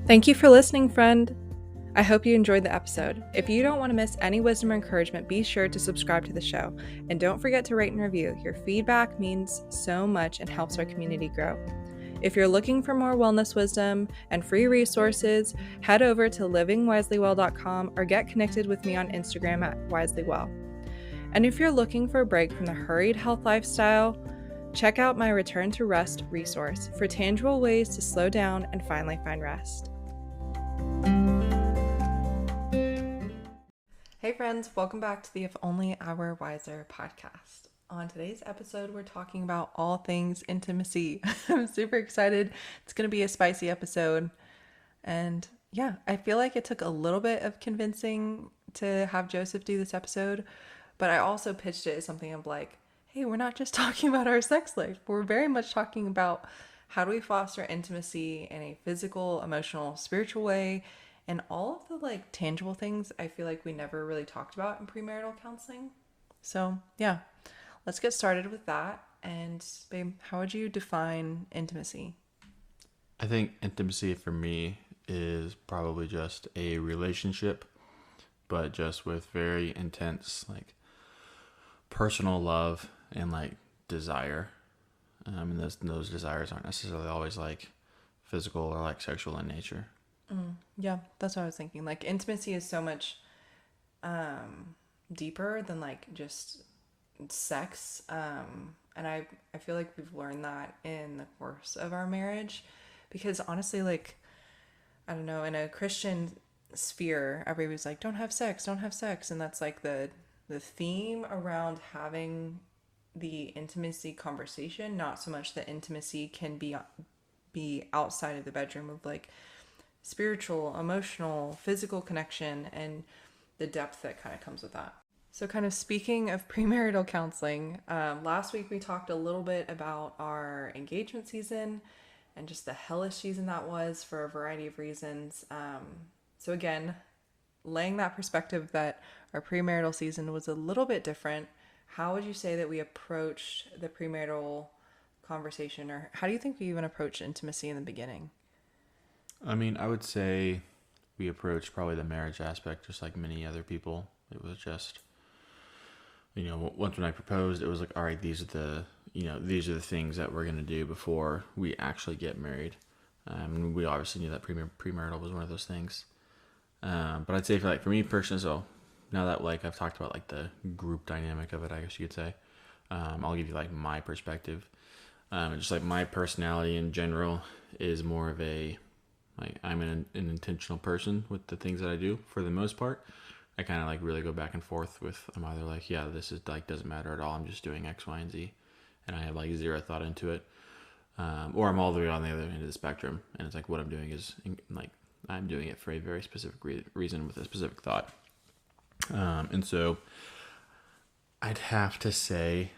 Thank you for listening, friend. I hope you enjoyed the episode. If you don't want to miss any wisdom or encouragement, be sure to subscribe to the show. And don't forget to rate and review. Your feedback means so much and helps our community grow. If you're looking for more wellness wisdom and free resources, head over to livingwiselywell.com or get connected with me on Instagram at wiselywell. And if you're looking for a break from the hurried health lifestyle, check out my Return to Rest resource for tangible ways to slow down and finally find rest. Hey friends, welcome back to the If Only I Were Wiser podcast. On today's episode, we're talking about all things intimacy. I'm super excited. It's going to be a spicy episode. And yeah, I feel like it took a little bit of convincing to have Joseph do this episode, but I also pitched it as something of like, hey, we're not just talking about our sex life. We're very much talking about how do we foster intimacy in a physical, emotional, spiritual way, and all of the like tangible things I feel like we never really talked about in premarital counseling. So yeah, let's get started with that. And babe, how would you define intimacy? I think intimacy for me is probably just a relationship, but just with very intense like personal love and like desire. And those desires aren't necessarily always like physical or like sexual in nature. Yeah, that's what I was thinking. Like intimacy is so much deeper than like just sex. And I feel like we've learned that in the course of our marriage, because honestly, like, I don't know, in a Christian sphere, everybody's like, don't have sex. And that's like the theme around having the intimacy conversation, not so much that intimacy can be outside of the bedroom of like spiritual, emotional, physical connection and the depth that kind of comes with that. So kind of speaking of premarital counseling, last week we talked a little bit about our engagement season and just the hellish season that was for a variety of reasons. So again, laying that perspective that our premarital season was a little bit different, how would you say that we approached the premarital conversation, or how do you think we even approached intimacy in the beginning? I mean, I would say we approached probably the marriage aspect just like many other people. It was just, once when I proposed, it was like, all right, these are the things that we're going to do before we actually get married. We obviously knew that premarital was one of those things. But I'd say for me personally, so now that like I've talked about like the group dynamic of it, I guess you could say, I'll give you like my perspective. Just like my personality in general is more of a, like, I'm an intentional person with the things that I do for the most part. I kind of like really go back and forth with, I'm either like, yeah, this is like, doesn't matter at all. I'm just doing X, Y, and Z. And I have like zero thought into it. Or I'm all the way on the other end of the spectrum. And it's like, what I'm doing is like, I'm doing it for a very specific reason with a specific thought. And so I'd have to say,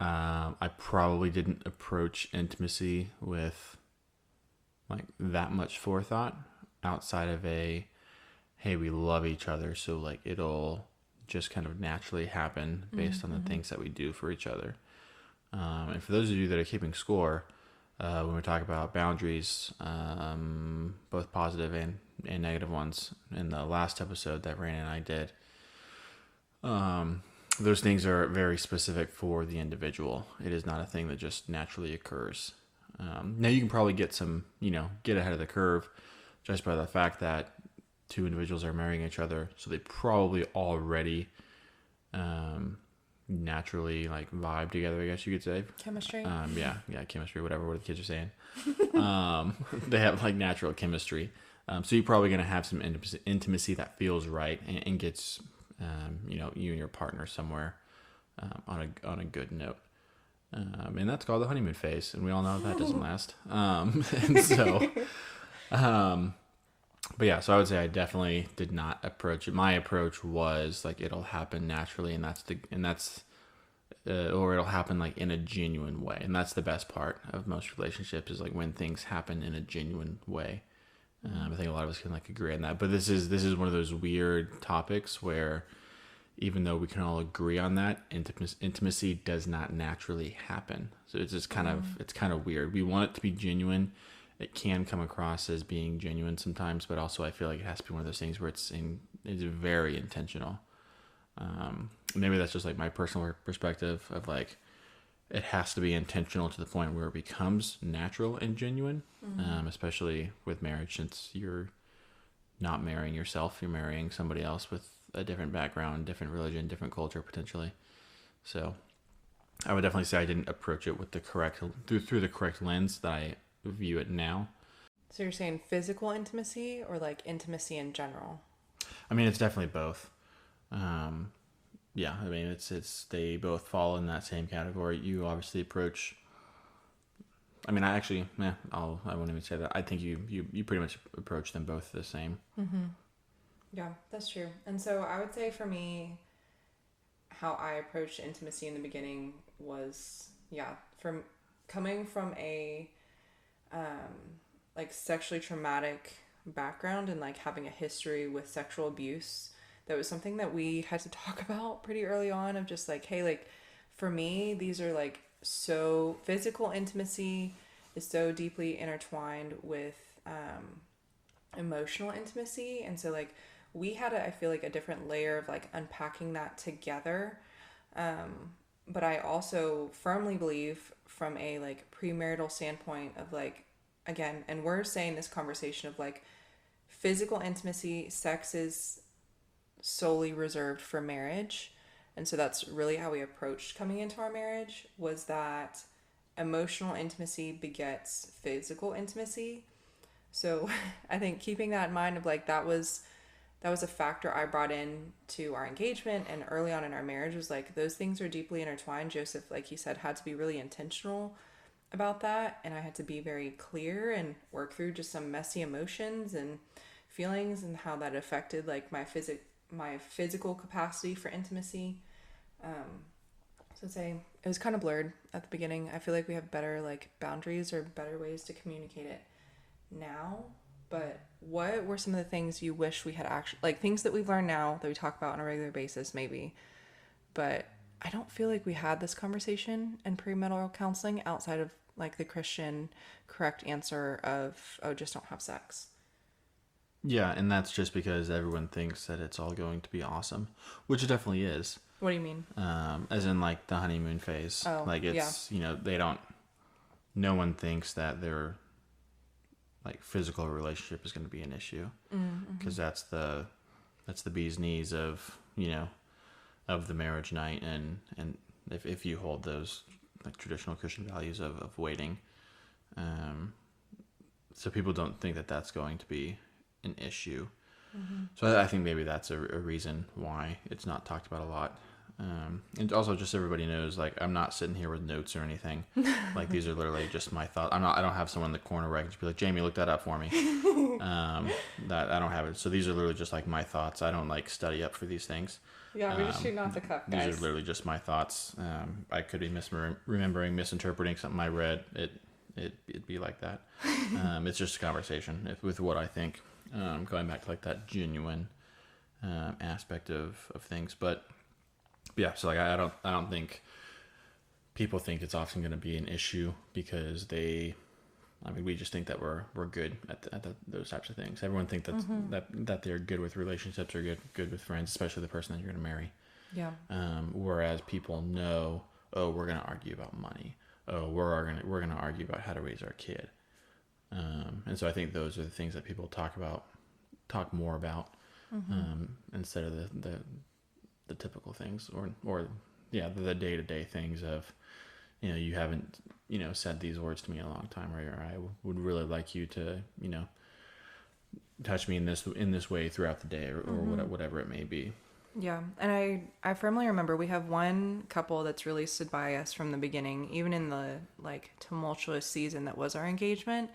I probably didn't approach intimacy with like that much forethought outside of hey, we love each other, so like it'll just kind of naturally happen based on the things that we do for each other. And for those of you that are keeping score, when we talk about boundaries, both positive and negative ones, in the last episode that Reyna and I did, those things are very specific for the individual. It is not a thing that just naturally occurs. Now you can probably get ahead of the curve just by the fact that two individuals are marrying each other. So they probably already, naturally like vibe together, I guess you could say. Chemistry. Chemistry, whatever the kids are saying. They have like natural chemistry. So you're probably going to have some intimacy that feels right and gets, you and your partner somewhere, on a good note. And that's called the honeymoon phase, and we all know that doesn't last. And so, but yeah, so I would say I definitely did not approach it. My approach was like, it'll happen naturally, or it'll happen like in a genuine way. And that's the best part of most relationships, is like when things happen in a genuine way. I think a lot of us can like agree on that, but this is one of those weird topics where, even though we can all agree on that, intimacy does not naturally happen. So it's just kind of weird. We want it to be genuine, it can come across as being genuine sometimes, but also I feel like it has to be one of those things where it's very intentional. Maybe that's just like my personal perspective of like, it has to be intentional to the point where it becomes natural and genuine, especially with marriage, since you're not marrying yourself, you're marrying somebody else with a different background, different religion, different culture potentially. So I would definitely say I didn't approach it with the correct through the correct lens that I view it now. So you're saying physical intimacy or like intimacy in general? I mean, it's definitely both. Yeah, I mean, it's they both fall in that same category. You obviously approach. I mean, I won't even say that. I think you pretty much approach them both the same. Mm-hmm. Yeah, that's true. And so I would say for me, how I approached intimacy in the beginning was, from coming from a like sexually traumatic background and like having a history with sexual abuse. That was something that we had to talk about pretty early on, of just like, hey, like for me, these are like, so physical intimacy is so deeply intertwined with emotional intimacy. And so like we had I feel like a different layer of like unpacking that together. But I also firmly believe from a like premarital standpoint of like, again, and we're saying this conversation of like physical intimacy, sex is solely reserved for marriage. And so that's really how we approached coming into our marriage, was that emotional intimacy begets physical intimacy. So I think keeping that in mind of like, that was a factor I brought in to our engagement and early on in our marriage, was like, those things are deeply intertwined. Joseph, like he said, had to be really intentional about that. And I had to be very clear and work through just some messy emotions and feelings and how that affected like my physical capacity for intimacy. So I'd say it was kind of blurred at the beginning. I feel like we have better like boundaries or better ways to communicate it now. But what were some of the things you wish we had actually, like things that we've learned now that we talk about on a regular basis maybe, but I don't feel like we had this conversation in premarital counseling outside of like the Christian correct answer of, oh, just don't have sex. Yeah, and that's just because everyone thinks that it's all going to be awesome, which it definitely is. What do you mean? As in like the honeymoon phase. Oh, like it's, no one thinks that their like physical relationship is going to be an issue, because that's the bee's knees of, of the marriage night. And if you hold those like traditional Christian values of waiting, so people don't think that that's going to be an issue. So I think maybe that's a reason why it's not talked about a lot. And also just everybody knows, like, I'm not sitting here with notes or anything. Like, these are literally just my thoughts. I don't have someone in the corner where I can just be like, Jamie, look that up for me. That I don't have it. So these are literally just like my thoughts. I don't like study up for these things. Yeah, we're just shooting off the cuff, guys. These are literally just my thoughts. I could be misinterpreting something I read. It'd be like that. It's just a conversation with what I think. Going back to like that genuine aspect of things, but yeah. So like I don't think people think it's often going to be an issue, because we just think that we're good at those types of things. Everyone thinks that they're good with relationships or good with friends, especially the person that you're going to marry. Yeah. Whereas people know, oh, we're going to argue about money. Oh, we're going to argue about how to raise our kid. And so I think those are the things that people talk more about, instead of the typical things or the day-to-day things of, you haven't, said these words to me in a long time, or I would really like you to, touch me in this way throughout the day, or whatever it may be. Yeah. And I firmly remember we have one couple that's really stood by us from the beginning, even in the like tumultuous season that was our engagement.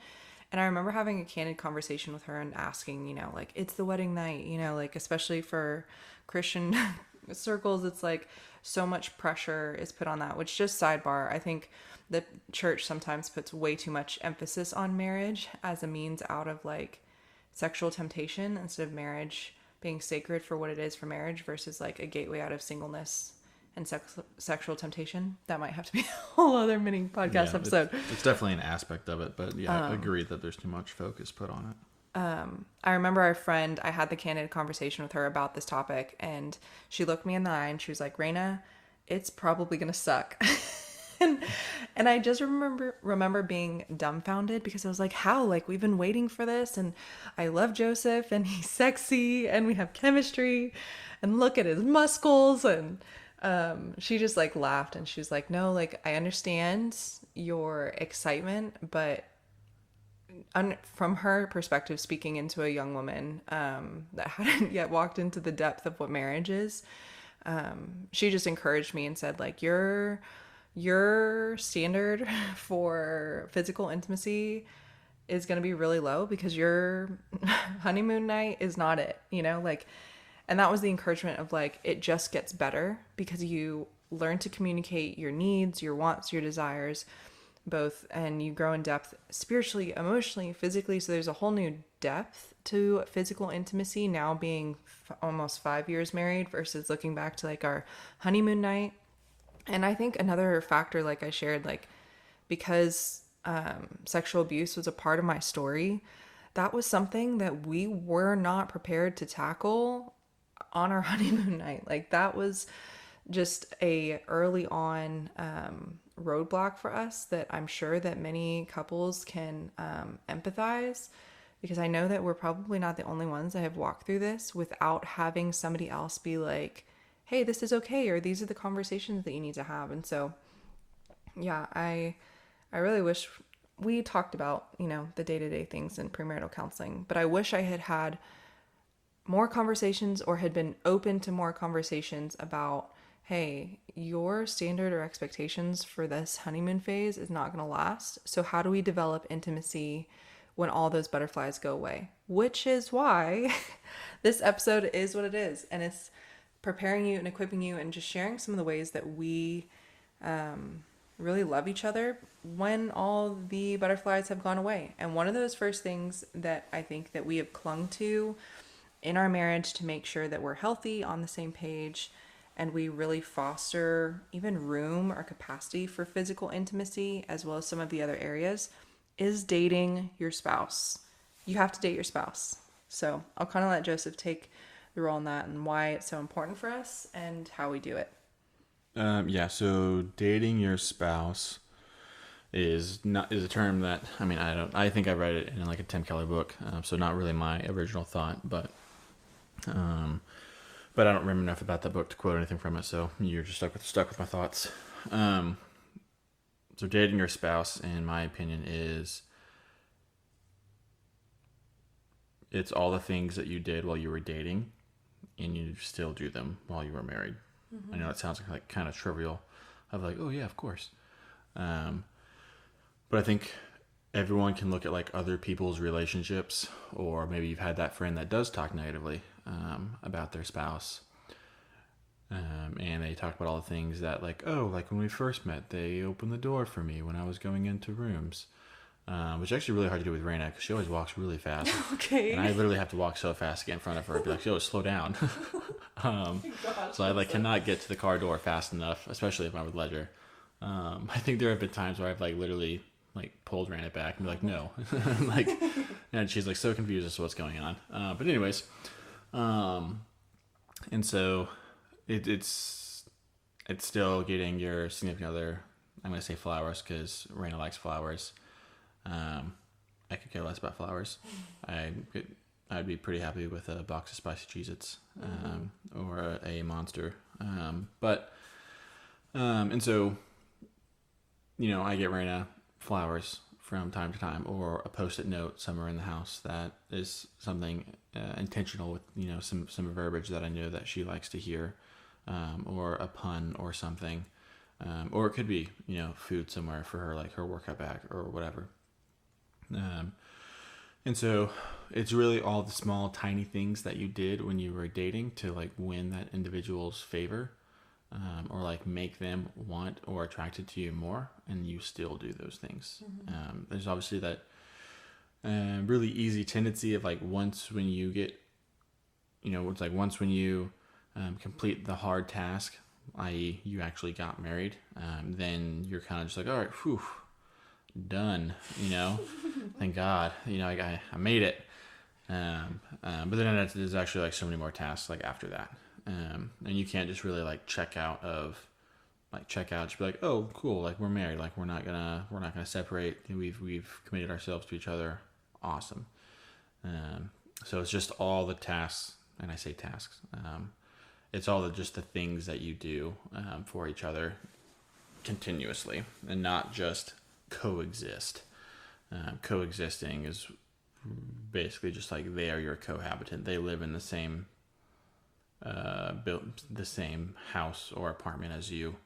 And I remember having a candid conversation with her and asking, like, it's the wedding night, like, especially for Christian circles, it's like so much pressure is put on that, which, just sidebar, I think the church sometimes puts way too much emphasis on marriage as a means out of like sexual temptation, instead of marriage being sacred for what it is for marriage, versus like a gateway out of singleness and sexual temptation. That might have to be a whole other mini podcast episode. It's definitely an aspect of it, but yeah, I agree that there's too much focus put on it. I remember our friend, I had the candid conversation with her about this topic, and she looked me in the eye and she was like, Reyna, it's probably going to suck. and I just remember being dumbfounded because I was like, how? Like, we've been waiting for this, and I love Joseph, and he's sexy, and we have chemistry, and look at his muscles. And she just like laughed, and she was like, no, like, I understand your excitement, but from her perspective, speaking into a young woman that hadn't yet walked into the depth of what marriage is, she just encouraged me and said, like, your standard for physical intimacy is going to be really low because your honeymoon night is not it, you know, like, and that was the encouragement of like, it just gets better because you learn to communicate your needs, your wants, your desires, both, and you grow in depth spiritually, emotionally, physically. So there's a whole new depth to physical intimacy now, being almost 5 years married versus looking back to like our honeymoon night. And I think another factor, like I shared, like, because sexual abuse was a part of my story, that was something that we were not prepared to tackle on our honeymoon night. Like, that was just a early on roadblock for us that I'm sure that many couples can empathize, because I know that we're probably not the only ones that have walked through this without having somebody else be like, hey, this is okay, or these are the conversations that you need to have. And so, yeah, I really wish we talked about, you know, the day-to-day things in premarital counseling, but I wish I had more conversations or had been open to more conversations about, hey, your standard or expectations for this honeymoon phase is not going to last. So how do we develop intimacy when all those butterflies go away? Which is why this episode is what it is. And it's preparing you and equipping you and just sharing some of the ways that we really love each other when all the butterflies have gone away. And one of those first things that I think that we have clung to in our marriage to make sure that we're healthy, on the same page, and we really foster even room or capacity for physical intimacy, as well as some of the other areas, is dating your spouse. You have to date your spouse. So I'll kind of let Joseph take the role in that and why it's so important for us and how we do it. So dating your spouse is a term that, I think I read it in like a Tim Keller book, so not really my original thought, but I don't remember enough about that book to quote anything from it, so you're just stuck with my thoughts. So dating your spouse, in my opinion, it's all the things that you did while you were dating, and you still do them while you were married. Mm-hmm. I know it sounds like kind of trivial, of like, oh yeah, of course. But I think everyone can look at like other people's relationships, or maybe you've had that friend that does talk negatively about their spouse. And they talk about all the things that, like, oh, like when we first met, they opened the door for me when I was going into rooms. Which is actually really hard to do with Reyna because she always walks really fast. Okay. And I literally have to walk so fast to get in front of her. I'd be like, yo, slow down. So I cannot get to the car door fast enough, especially if I'm with Ledger. I think there have been times where I've literally pulled Reyna back and be like, no. And she's so confused as to what's going on. But anyways, and so it's still getting your significant other, I'm going to say flowers because Reyna likes flowers. I could care less about flowers. I'd be pretty happy with a box of spicy Cheez-Its, or a Monster. And so, I get Reyna flowers from time to time, or a Post-it note somewhere in the house that is something intentional with, some verbiage that I know that she likes to hear, or a pun or something. Or it could be, food somewhere for her, like her workout bag or whatever. And so it's really all the small, tiny things that you did when you were dating to win that individual's favor, or make them want or attracted to you more, and you still do those things. Mm-hmm. There's obviously that really easy tendency of once when you get, once when you complete the hard task i.e. you actually got married, then you're kind of just like, all right, whew, done, thank God, I made it. But then there's actually like so many more tasks like after that. And you can't just really like check out, just be like, oh, cool, like we're married, like we're not gonna separate. We've committed ourselves to each other. Awesome. So it's just all the tasks, and I say tasks. It's all just the things that you do for each other continuously, and not just coexist. Coexisting is basically just like they are your cohabitant. They live in the same the same house or apartment as you,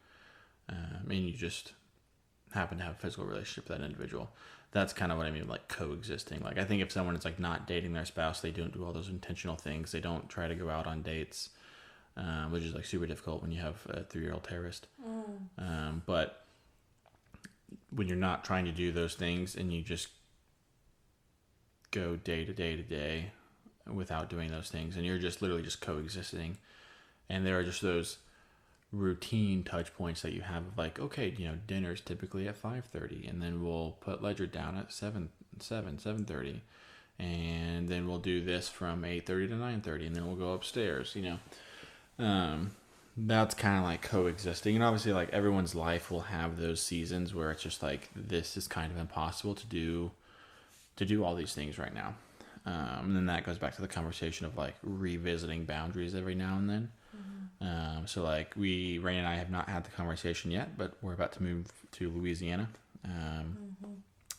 and you just happen to have a physical relationship with that individual. That's kind of what I mean, like coexisting. Like I think if someone is like not dating their spouse, they don't do all those intentional things. They don't try to go out on dates, which is like super difficult when you have a 3-year-old terrorist. But when you're not trying to do those things and you just go day to day to day without doing those things, and you're just literally just coexisting, and there are just those routine touch points that you have of like, okay, dinner's typically at 5:30, and then we'll put ledger down at 7:30, and then we'll do this from 8:30 to 9:30, and then we'll go upstairs. That's kind of like coexisting. And obviously like everyone's life will have those seasons where it's just like, this is kind of impossible to do all these things right now. And then that goes back to the conversation of like revisiting boundaries every now and then. So like Reyna and I have not had the conversation yet, but we're about to move to Louisiana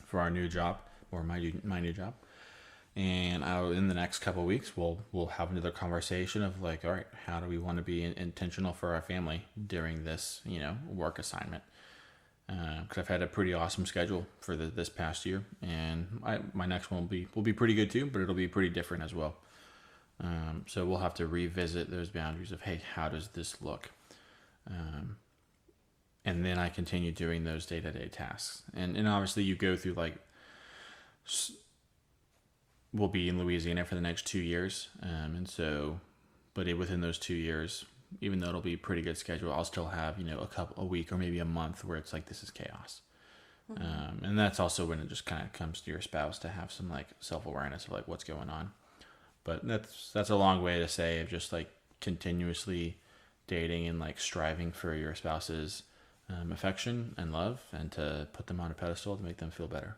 for our new job, or my new job. And in the next couple of weeks, we'll have another conversation of like, all right, how do we want to be intentional for our family during this, work assignment? Because I've had a pretty awesome schedule for this past year, and my next one will be pretty good too, but it'll be pretty different as well. So we'll have to revisit those boundaries of, hey, how does this look? And then I continue doing those day-to-day tasks, and obviously you go through like. We'll be in Louisiana for the next 2 years, and so, but within those 2 years, even though it'll be a pretty good schedule, I'll still have a week or maybe a month where it's like, this is chaos. And that's also when it just kind of comes to your spouse to have some like self-awareness of like what's going on. But that's a long way to say of just like continuously dating and like striving for your spouse's affection and love, and to put them on a pedestal to make them feel better.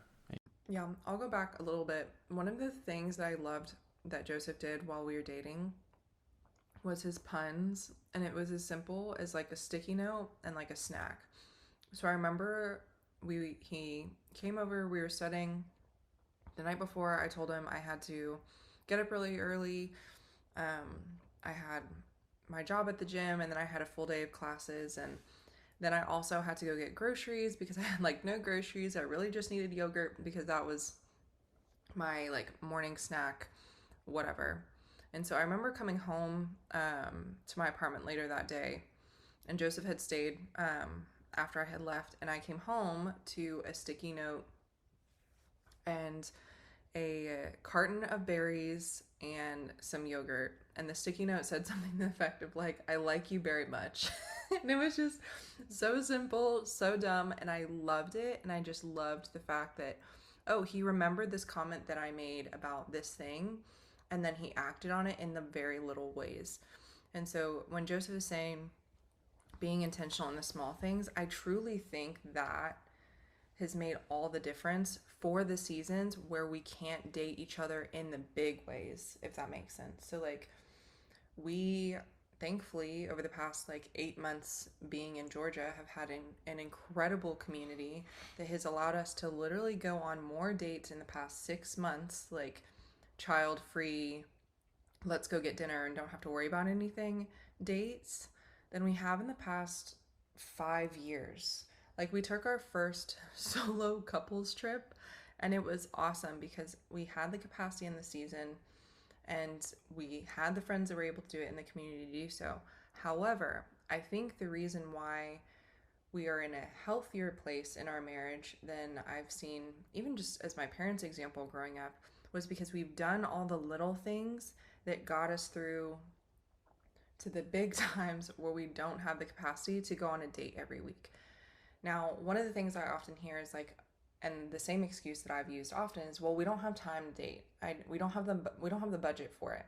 Yeah, I'll go back a little bit. One of the things that I loved that Joseph did while we were dating was his puns, and it was as simple as like a sticky note and like a snack. So I remember he came over, we were studying. The night before, I told him I had to get up really early. I had my job at the gym, and then I had a full day of classes, and then I also had to go get groceries because I had like no groceries. I really just needed yogurt because that was my like morning snack, whatever. And so I remember coming home to my apartment later that day, and Joseph had stayed after I had left, and I came home to a sticky note and a carton of berries and some yogurt. And the sticky note said something to the effect of like, I like you very much. And it was just so simple, so dumb, and I loved it. And I just loved the fact that, oh, he remembered this comment that I made about this thing, and then he acted on it in the very little ways. And so when Joseph is saying being intentional in the small things, I truly think that has made all the difference for the seasons where we can't date each other in the big ways, if that makes sense. So like, we thankfully over the past like 8 months being in Georgia have had an incredible community that has allowed us to literally go on more dates in the past 6 months, like child free, let's go get dinner and don't have to worry about anything dates, than we have in the past 5 years. Like, we took our first solo couples trip, and it was awesome because we had the capacity in the season, and we had the friends that were able to do it in the community to do so. However, I think the reason why we are in a healthier place in our marriage than I've seen, even just as my parents' example growing up, was because we've done all the little things that got us through to the big times where we don't have the capacity to go on a date every week. Now, one of the things I often hear is like, and the same excuse that I've used often is, well, we don't have time to date. We don't have the budget for it.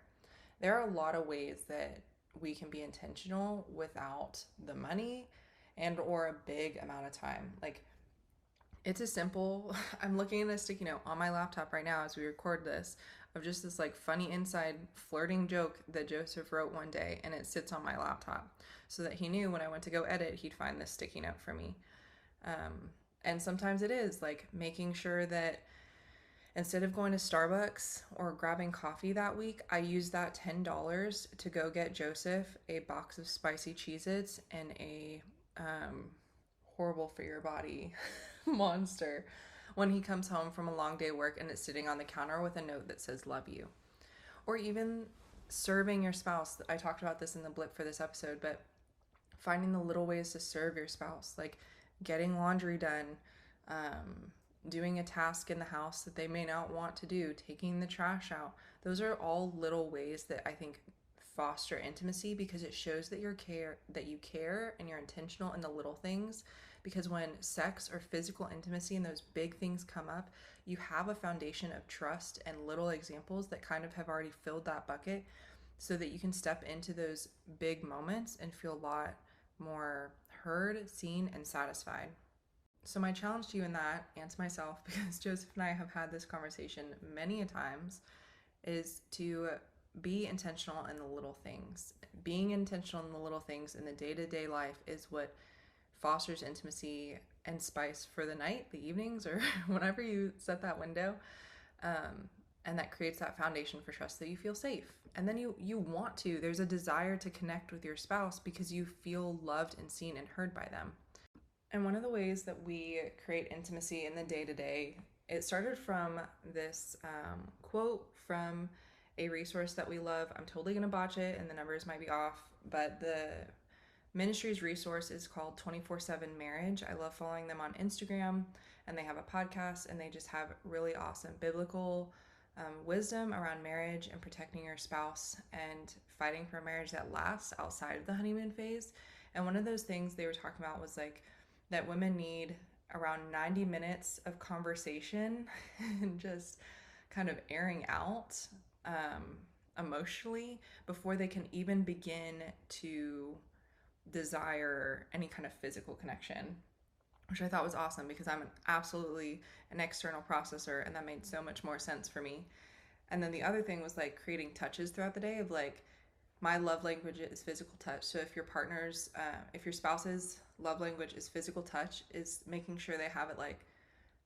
There are a lot of ways that we can be intentional without the money and or a big amount of time. Like, it's a simple, I'm looking at a sticky note on my laptop right now as we record this, of just this like funny inside flirting joke that Joseph wrote one day, and it sits on my laptop so that he knew when I went to go edit, he'd find this sticky note for me. And sometimes it is like making sure that instead of going to Starbucks or grabbing coffee that week, I use that $10 to go get Joseph a box of spicy Cheez-Its and a horrible for your body monster when he comes home from a long day work and it's sitting on the counter with a note that says love you. Or even serving your spouse. I talked about this in the blip for this episode, but finding the little ways to serve your spouse, like getting laundry done, doing a task in the house that they may not want to do, taking the trash out. Those are all little ways that I think foster intimacy, because it shows that you care and you're intentional in the little things. Because when sex or physical intimacy and those big things come up, you have a foundation of trust and little examples that kind of have already filled that bucket, so that you can step into those big moments and feel a lot more heard, seen, and satisfied. So my challenge to you in that, and to myself, because Joseph and I have had this conversation many a times, is to be intentional in the little things. Being intentional in the little things in the day-to-day life is what fosters intimacy and spice for the night, the evenings, or whenever you set that window. And that creates that foundation for trust, that you feel safe. And then you want to, there's a desire to connect with your spouse because you feel loved and seen and heard by them. And one of the ways that we create intimacy in the day-to-day, it started from this quote from a resource that we love. I'm totally going to botch it and the numbers might be off, but the ministry's resource is called 24/7 Marriage. I love following them on Instagram, and they have a podcast, and they just have really awesome biblical wisdom around marriage and protecting your spouse and fighting for a marriage that lasts outside of the honeymoon phase. And one of those things they were talking about was like that women need around 90 minutes of conversation and just kind of airing out emotionally before they can even begin to desire any kind of physical connection, which I thought was awesome because I'm absolutely an external processor, and that made so much more sense for me. And then the other thing was like creating touches throughout the day of like, my love language is physical touch. So if your spouse's love language is physical touch, is making sure they have it like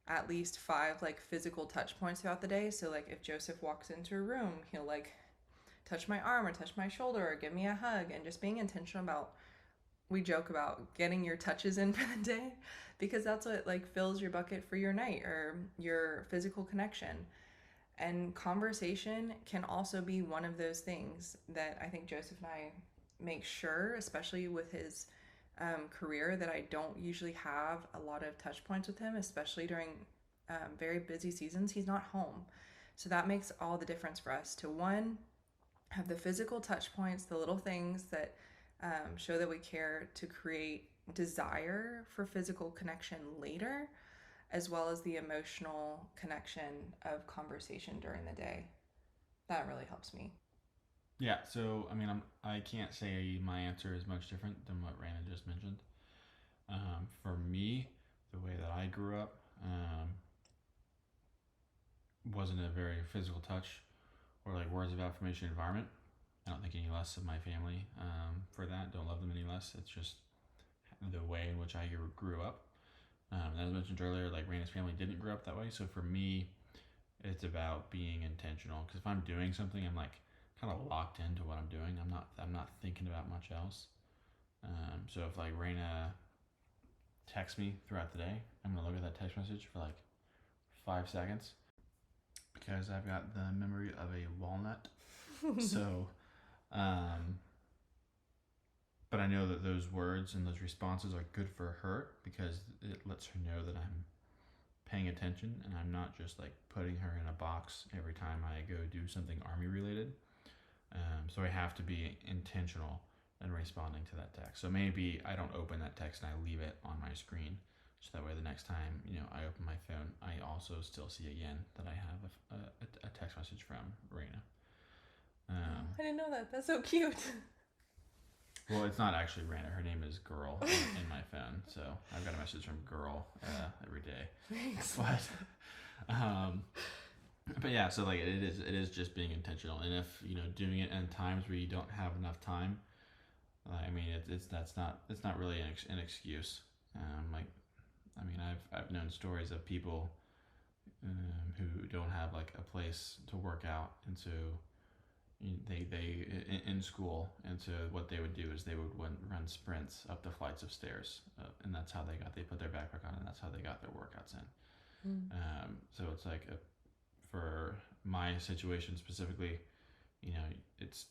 at least 5 like physical touch points throughout the day. So like if Joseph walks into a room, he'll like touch my arm or touch my shoulder or give me a hug, and just being intentional about, we joke about getting your touches in for the day, because that's what like fills your bucket for your night or your physical connection. And conversation can also be one of those things that I think Joseph and I make sure, especially with his career, that I don't usually have a lot of touch points with him, especially during very busy seasons. He's not home. So that makes all the difference for us to, one, have the physical touch points, the little things that show that we care, to create desire for physical connection later, as well as the emotional connection of conversation during the day. That really helps me. Yeah, so I mean, I can't say my answer is much different than what Reyna just mentioned. For me, the way that I grew up wasn't a very physical touch or like words of affirmation environment. I don't think any less of my family for that. Don't love them any less. It's just the way in which I grew up. As I mentioned earlier, like Reyna's family didn't grow up that way. So for me, it's about being intentional. Because if I'm doing something, I'm like kind of locked into what I'm doing. I'm not thinking about much else. So if like Reyna texts me throughout the day, I'm gonna look at that text message for like 5 seconds because I've got the memory of a walnut. So, but I know that those words and those responses are good for her because it lets her know that I'm paying attention and I'm not just like putting her in a box every time I go do something army related. So I have to be intentional and responding to that text. So maybe I don't open that text and I leave it on my screen. So that way the next time, I open my phone, I also still see again that I have a text message from Reyna. I didn't know that. That's so cute. Well, it's not actually Reyna. Her name is Girl in my phone. So I've got a message from Girl every day. Thanks. But yeah, so like it is just being intentional. And if, doing it in times where you don't have enough time, I mean, that's not really an excuse. I've known stories of people who don't have like a place to work out, and so they in school, and so what they would do is they would run sprints up the flights of stairs, and that's how they put their backpack on, and that's how they got their workouts in. So it's like for my situation specifically, it's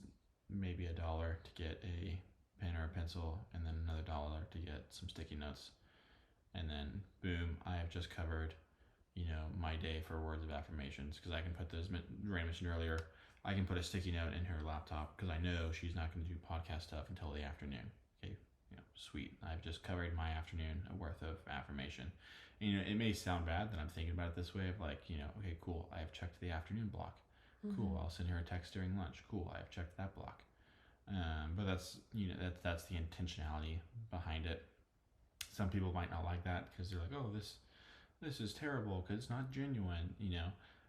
maybe $1 to get a pen or a pencil, and then another $1 to get some sticky notes, and then boom, I have just covered, my day for words of affirmations, because I can put those. Ryan mentioned earlier, I can put a sticky note in her laptop because I know she's not going to do podcast stuff until the afternoon. Okay, sweet. I've just covered my afternoon worth of affirmation. And, it may sound bad that I'm thinking about it this way of like, okay, cool, I have checked the afternoon block. Cool, I'll send her a text during lunch. Cool, I have checked that block. But that's that's the intentionality behind it. Some people might not like that because they're like, oh, this is terrible because it's not genuine,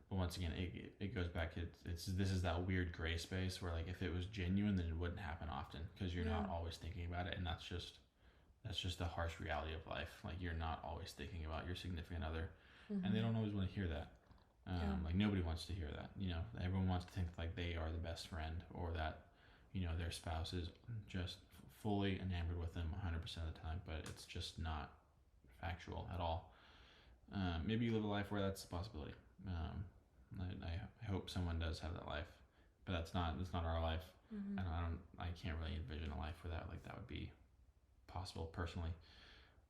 But once again, it goes back. This is that weird gray space where like if it was genuine, then it wouldn't happen often because you're not always thinking about it, and that's just the harsh reality of life. Like you're not always thinking about your significant other, and they don't always want to hear that. Like nobody wants to hear that. Everyone wants to think like they are the best friend, or that their spouse is just fully enamored with them 100% of the time, but it's just not factual at all. Maybe you live a life where that's a possibility. I hope someone does have that life, but that's not our life. And I can't really envision a life where that would be possible personally.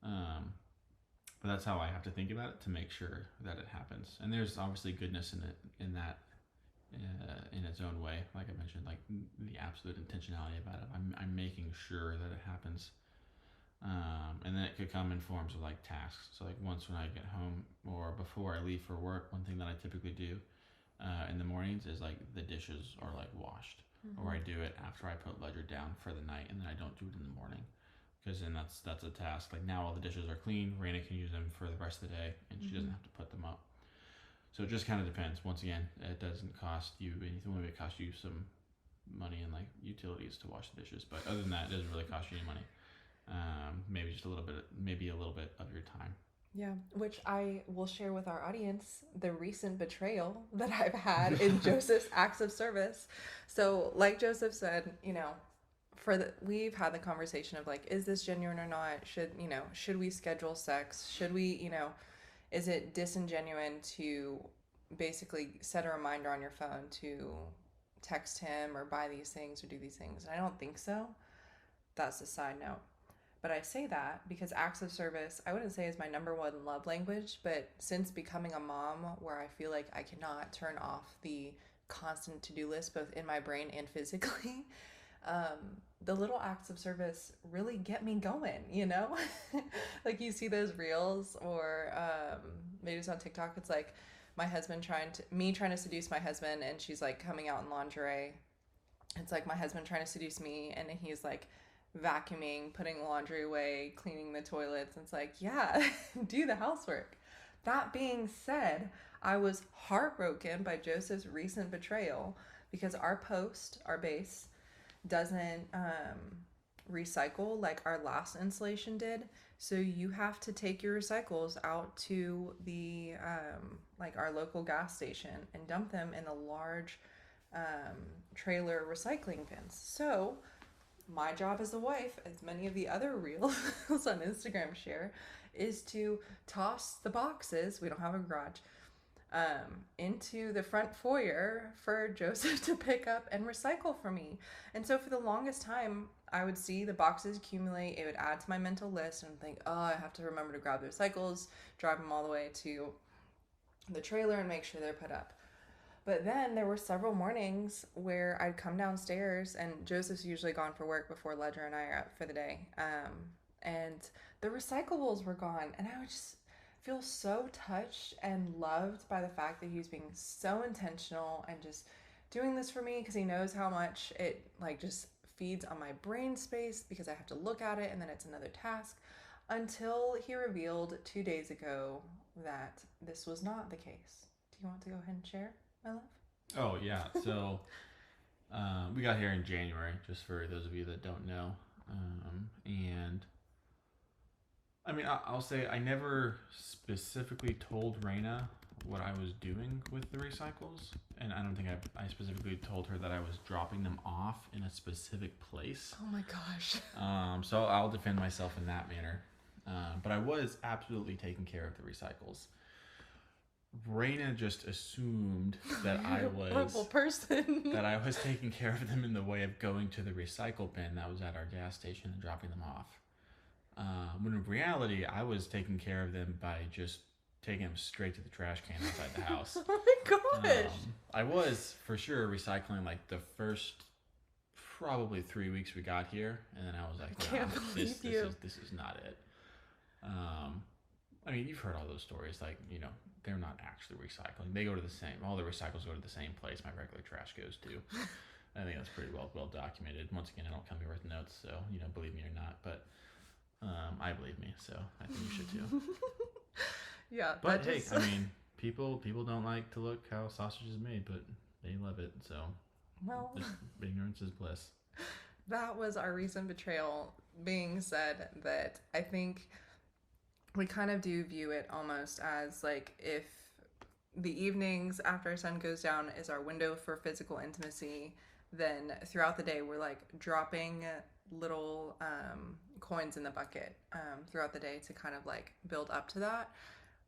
But that's how I have to think about it to make sure that it happens. And there's obviously goodness in it, in that, in its own way. Like I mentioned, like the absolute intentionality about it. I'm making sure that it happens. And then it could come in forms of like tasks. So like once when I get home or before I leave for work, one thing that I typically do in the mornings is like the dishes are like washed, or I do it after I put Ledger down for the night, and then I don't do it in the morning, because then that's a task. Like now all the dishes are clean, Reyna can use them for the rest of the day, and she doesn't have to put them up. So it just kind of depends. Once again, it doesn't cost you anything. Maybe it costs you some money and like utilities to wash the dishes, but other than that, it doesn't really cost you any money. Maybe just a little bit of your time. Yeah, which I will share with our audience the recent betrayal that I've had in Joseph's acts of service. So, like Joseph said, we've had the conversation of like, is this genuine or not? Should we schedule sex? Should we, is it disingenuine to basically set a reminder on your phone to text him or buy these things or do these things? And I don't think so. That's a side note. But I say that because acts of service, I wouldn't say is my number one love language, but since becoming a mom, where I feel like I cannot turn off the constant to-do list, both in my brain and physically, the little acts of service really get me going, Like you see those reels, or maybe it's on TikTok, it's like my husband trying to seduce my husband, and she's like coming out in lingerie. It's like my husband trying to seduce me, and he's like vacuuming, putting laundry away, cleaning the toilets. It's like, yeah, do the housework. That being said, I was heartbroken by Joseph's recent betrayal because our base, doesn't recycle like our last installation did. So you have to take your recycles out to the like our local gas station and dump them in the large trailer recycling bins. So my job as a wife, as many of the other reels on Instagram share, is to toss the boxes, we don't have a garage, into the front foyer for Joseph to pick up and recycle for me. And so for the longest time, I would see the boxes accumulate. It would add to my mental list and think, oh, I have to remember to grab the recycles, drive them all the way to the trailer and make sure they're put up. But then there were several mornings where I'd come downstairs, and Joseph's usually gone for work before Ledger and I are up for the day. And the recyclables were gone, and I would just feel so touched and loved by the fact that he was being so intentional and just doing this for me, because he knows how much it like just feeds on my brain space because I have to look at it and then it's another task, until he revealed 2 days ago that this was not the case. Do you want to go ahead and share, my love? Oh, yeah. So we got here in January, just for those of you that don't know. And I mean, I'll say I never specifically told Reyna what I was doing with the recycles. And I don't think I specifically told her that I was dropping them off in a specific place. Oh my gosh. So I'll defend myself in that manner. But I was absolutely taking care of the recycles. Reyna just assumed that I was a horrible person. that I was taking care of them in the way of going to the recycle bin that was at our gas station and dropping them off. When in reality, I was taking care of them by just taking them straight to the trash can outside the house. Oh my gosh. I was for sure recycling like the first probably 3 weeks we got here, and then I was like, this is not it. I mean, you've heard all those stories, like, you know, they're not actually recycling. They go to the same, all the recycles go to the same place my regular trash goes to. I think that's pretty well documented. Once again, I don't come here with notes, so, you know, believe me or not, but I believe me, so I think you should too. Yeah. But hey, I mean, people don't like to look how sausage is made, but they love it, so well, ignorance is bliss. That was our recent betrayal. Being said, that I think we kind of do view it almost as like if the evenings after our sun goes down is our window for physical intimacy, then throughout the day we're like dropping little coins in the bucket throughout the day to kind of like build up to that.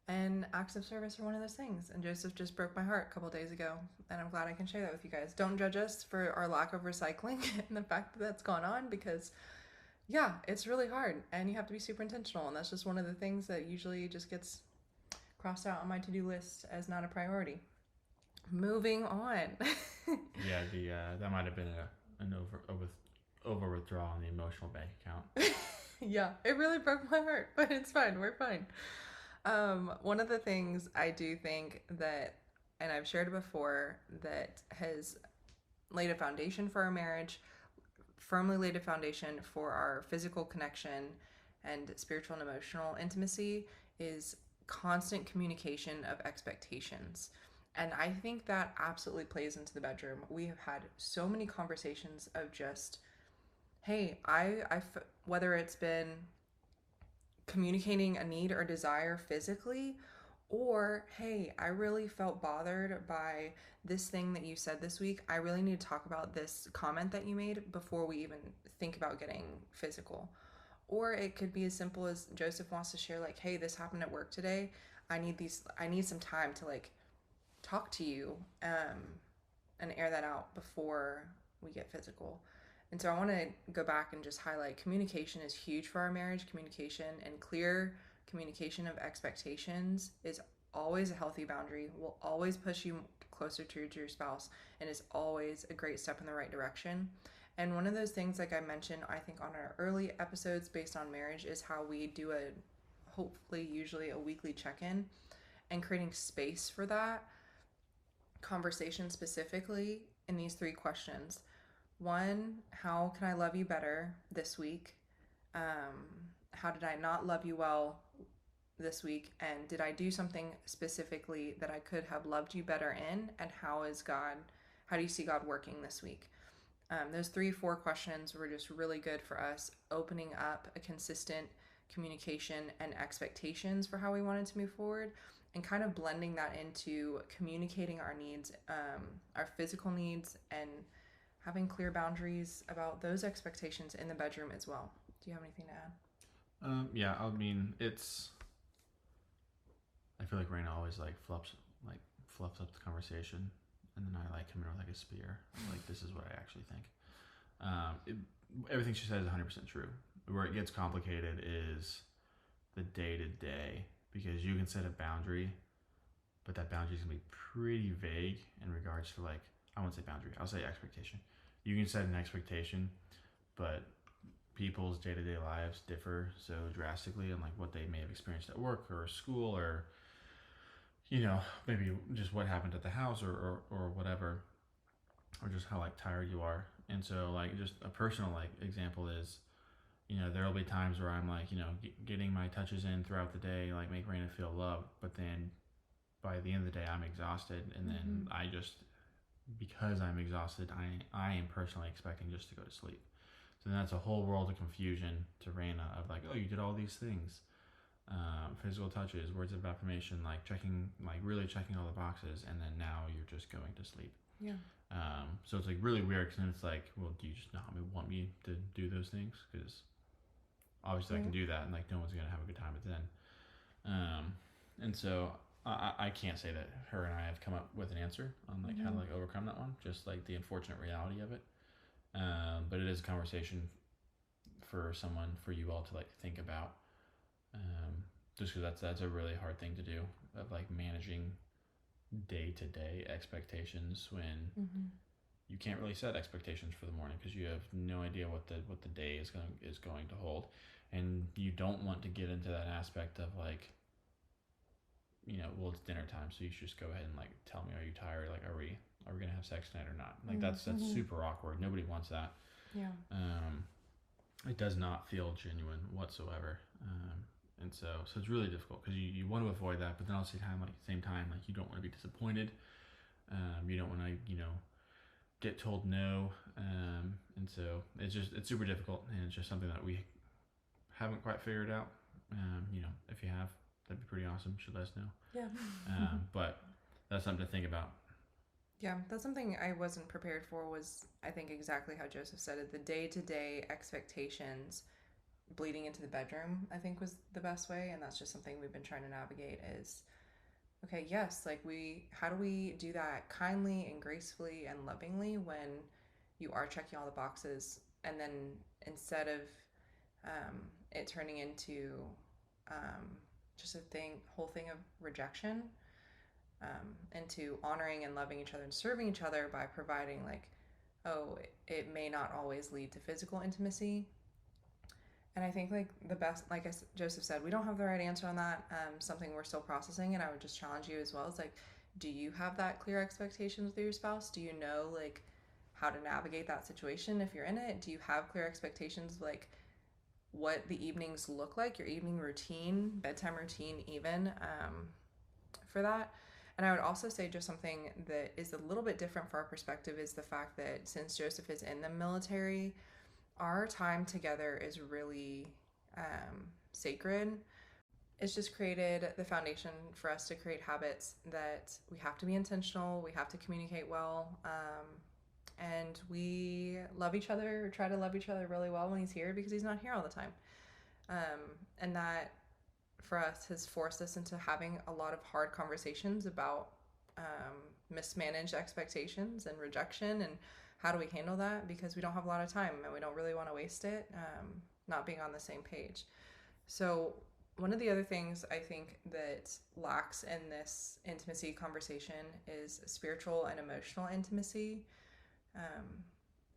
And acts of service are one of those things. And Joseph just broke my heart a couple days ago. And I'm glad I can share that with you guys. Don't judge us for our lack of recycling and the fact that that's gone on, because yeah, it's really hard and you have to be super intentional. And that's just one of the things that usually just gets crossed out on my to-do list as not a priority. Moving on. Yeah, that might have been an over withdrawal on the emotional bank account. Yeah, it really broke my heart, but it's fine. We're fine. One of the things I do think that, and I've shared it before, that has laid a foundation for our marriage, firmly laid a foundation for our physical connection and spiritual and emotional intimacy, is constant communication of expectations. And I think that absolutely plays into the bedroom. We have had so many conversations of just, hey, whether it's been communicating a need or desire physically, or hey, I really felt bothered by this thing that you said this week. I really need to talk about this comment that you made before we even think about getting physical. Or it could be as simple as Joseph wants to share, like, hey, this happened at work today. I need some time to like talk to you and air that out before we get physical. And so I want to go back and just highlight communication is huge for our marriage. Communication and clear communication of expectations is always a healthy boundary, will always push you closer to your spouse, and is always a great step in the right direction. And one of those things, like I mentioned, I think on our early episodes based on marriage, is how we do usually a weekly check-in, and creating space for that conversation specifically in these 3 questions. 1, how can I love you better this week? How did I not love you well this week? And did I do something specifically that I could have loved you better in? And how do you see God working this week? Those 3-4 questions were just really good for us, opening up a consistent communication and expectations for how we wanted to move forward, and kind of blending that into communicating our needs, our physical needs, and having clear boundaries about those expectations in the bedroom as well. Do you have anything to add? Yeah, I mean, I feel like Reyna always fluffs up the conversation, and then I come in with like a spear. Like, this is what I actually think. Everything she says is 100% true. Where it gets complicated is the day-to-day, because you can set a boundary but that boundary is gonna be pretty vague in regards to like, I won't say boundary, I'll say expectation. You can set an expectation, but people's day-to-day lives differ so drastically on like what they may have experienced at work or school, or maybe just what happened at the house, or whatever, or just how like tired you are. And so like just a personal like example is, there'll be times where I'm like, getting my touches in throughout the day, like make Reyna feel loved, but then by the end of the day I'm exhausted, and then I just, because I'm exhausted, I am personally expecting just to go to sleep. So then that's a whole world of confusion to Reyna of like, oh, you did all these things, physical touches, words of affirmation, like checking, like really checking all the boxes, and then now you're just going to sleep. Yeah. So it's like really weird, because it's like, well, do you just not want me to do those things? Because obviously I can do that, and like no one's gonna have a good time at then. And so I can't say that her and I have come up with an answer on like how to like overcome that one, just like the unfortunate reality of it. But it is a conversation for you all to like think about, just because that's a really hard thing to do, of like managing day-to-day expectations when you can't really set expectations for the morning, because you have no idea what the day is going to hold, and you don't want to get into that aspect of like, well, it's dinner time, so you should just go ahead and like tell me, are you tired, like are we gonna have sex tonight or not? Like that's super awkward. Nobody wants that. Yeah. It does not feel genuine whatsoever. And so it's really difficult, because you want to avoid that, but then at the same time, like you don't want to be disappointed. You don't want to, get told no. And so it's super difficult, and it's just something that we haven't quite figured out. If you have, that'd be pretty awesome. You should let us know. Yeah. But that's something to think about. Yeah, that's something I wasn't prepared for, was I think exactly how Joseph said it. The day-to-day expectations bleeding into the bedroom, I think, was the best way. And that's just something we've been trying to navigate is, okay, yes, like how do we do that kindly and gracefully and lovingly when you are checking all the boxes, and then instead of it turning into just whole thing of rejection, into honoring and loving each other and serving each other by providing like, oh, it may not always lead to physical intimacy. And I think like the best, like Joseph said, we don't have the right answer on that. Something we're still processing, and I would just challenge you as well. It's like, do you have that clear expectations with your spouse? Do you know like how to navigate that situation if you're in it? Do you have clear expectations of like what the evenings look like, your evening routine, bedtime routine even, for that? And I would also say just something that is a little bit different for our perspective is the fact that since Joseph is in the military, our time together is really sacred. It's just created the foundation for us to create habits that we have to be intentional, we have to communicate well, and we love each other, try to love each other really well when he's here, because he's not here all the time. And that for us has forced us into having a lot of hard conversations about mismanaged expectations and rejection, and how do we handle that, because we don't have a lot of time and we don't really want to waste it not being on the same page. So one of the other things I think that lacks in this intimacy conversation is spiritual and emotional intimacy.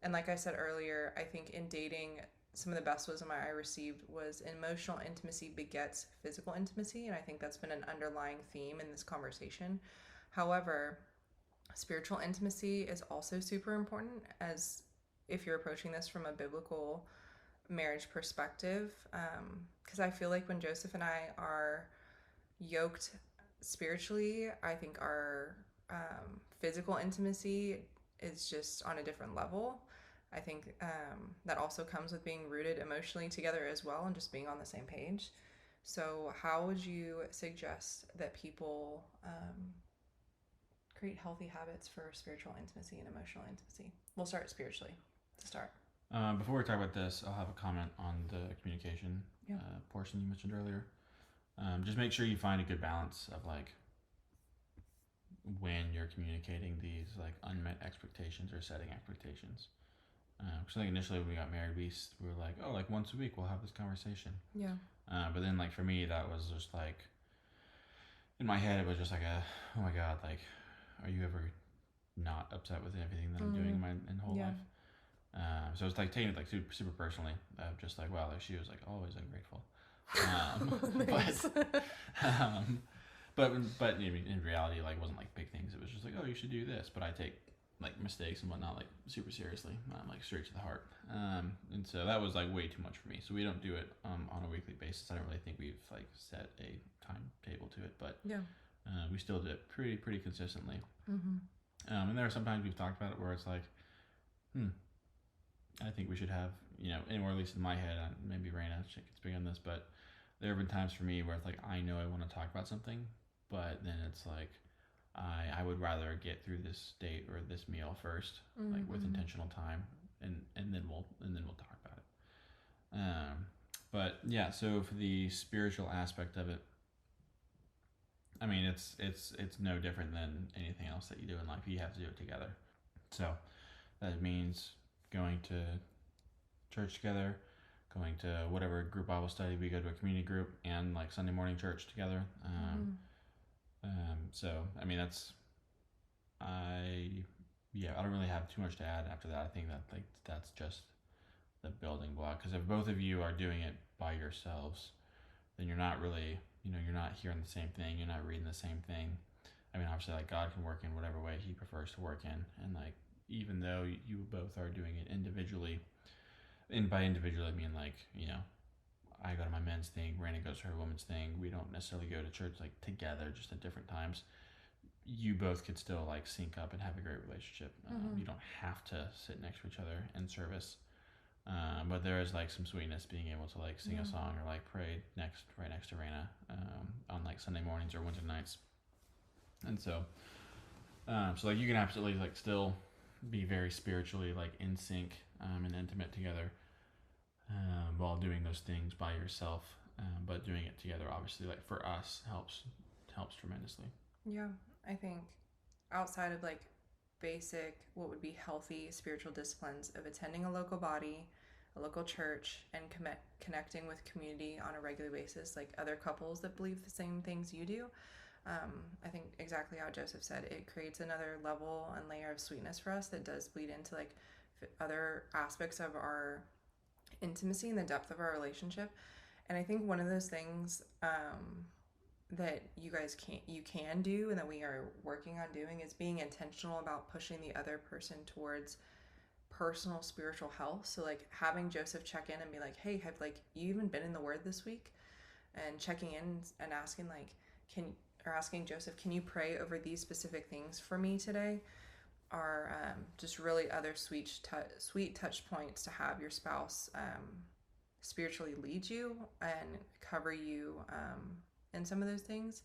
And like I said earlier, I think in dating, some of the best wisdom I received was emotional intimacy begets physical intimacy, and I think that's been an underlying theme in this conversation. However, spiritual intimacy is also super important, as if you're approaching this from a biblical marriage perspective, because I feel like when Joseph and I are yoked spiritually, I think our physical intimacy is just on a different level. I think that also comes with being rooted emotionally together as well, and just being on the same page. So how would you suggest that people create healthy habits for spiritual intimacy and emotional intimacy? We'll start spiritually to start. Before we talk about this, I'll have a comment on the communication portion you mentioned earlier. Just make sure you find a good balance of like when you're communicating these like unmet expectations or setting expectations. Because I think initially when we got married, we were like, oh, like once a week we'll have this conversation. Yeah. But then like for me, that was just like, in my head, it was just like oh my God, like, are you ever not upset with everything that I'm doing in my whole life? So it's like taking it like super, super personally. Just like, wow, like she was like always ungrateful. But but I mean, in reality, like it wasn't like big things. It was just like, oh, you should do this. But I take like mistakes and whatnot like super seriously, like straight to the heart. And so that was like way too much for me. So we don't do it on a weekly basis. I don't really think we've like set a timetable to it, but we still do it pretty consistently. And there are sometimes we've talked about it where it's like, I think we should have, or at least in my head, maybe Reyna can speak on this, but there have been times for me where it's like, I know I want to talk about something, but then it's like, I would rather get through this date or this meal first, like with intentional time, and then we'll talk about it. But yeah, so for the spiritual aspect of it, I mean, it's no different than anything else that you do in life. You have to do it together. So that means going to church together, going to whatever group Bible study. We go to a community group and like Sunday morning church together. So I mean I don't really have too much to add after that. I think that like that's just the building block, because if both of you are doing it by yourselves, then you're not really, you're not hearing the same thing, you're not reading the same thing. I mean, obviously, like God can work in whatever way He prefers to work in, and like even though you both are doing it individually, and by individual I mean like I go to my men's thing, Reyna goes to her women's thing. We don't necessarily go to church like together, just at different times. You both could still like sync up and have a great relationship. You don't have to sit next to each other in service, but there is like some sweetness being able to like sing a song or like pray right next to Reyna on like Sunday mornings or Wednesday nights. And so like you can absolutely like still be very spiritually like in sync and intimate together while doing those things by yourself, but doing it together obviously like for us helps tremendously. Yeah, I think outside of like basic what would be healthy spiritual disciplines of attending a local body, a local church, and connecting with community on a regular basis, like other couples that believe the same things you do, I think exactly how Joseph said, it creates another level and layer of sweetness for us that does bleed into like other aspects of our intimacy and the depth of our relationship. And I think one of those things that you guys can do and that we are working on doing is being intentional about pushing the other person towards personal spiritual health. So like having Joseph check in and be like, hey, have like you even been in the Word this week? And checking in and asking like, asking Joseph, can you pray over these specific things for me today? Are just really other sweet touch points to have your spouse spiritually lead you and cover you in some of those things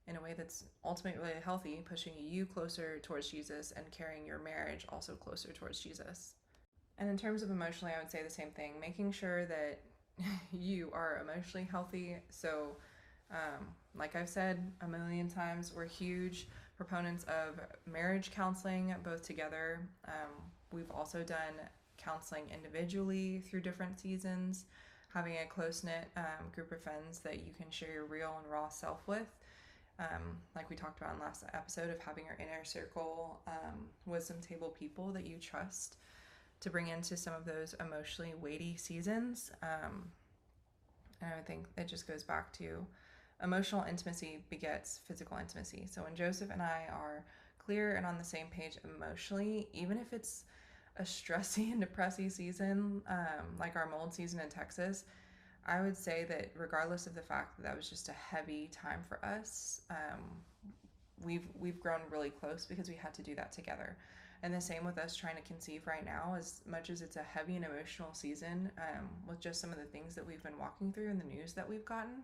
in a way that's ultimately really healthy, pushing you closer towards Jesus and carrying your marriage also closer towards Jesus. And in terms of emotionally, I would say the same thing, making sure that you are emotionally healthy. So like I've said a million times, we're huge proponents of marriage counseling, both together. We've also done counseling individually through different seasons, having a close-knit group of friends that you can share your real and raw self with. Like we talked about in last episode, of having your inner circle, wisdom table people that you trust to bring into some of those emotionally weighty seasons. And I think it just goes back to emotional intimacy begets physical intimacy. So when Joseph and I are clear and on the same page emotionally, even if it's a stressy and depressing season, like our mold season in Texas, I would say that regardless of the fact that was just a heavy time for us, we've grown really close because we had to do that together. And the same with us trying to conceive right now, as much as it's a heavy and emotional season, with just some of the things that we've been walking through and the news that we've gotten,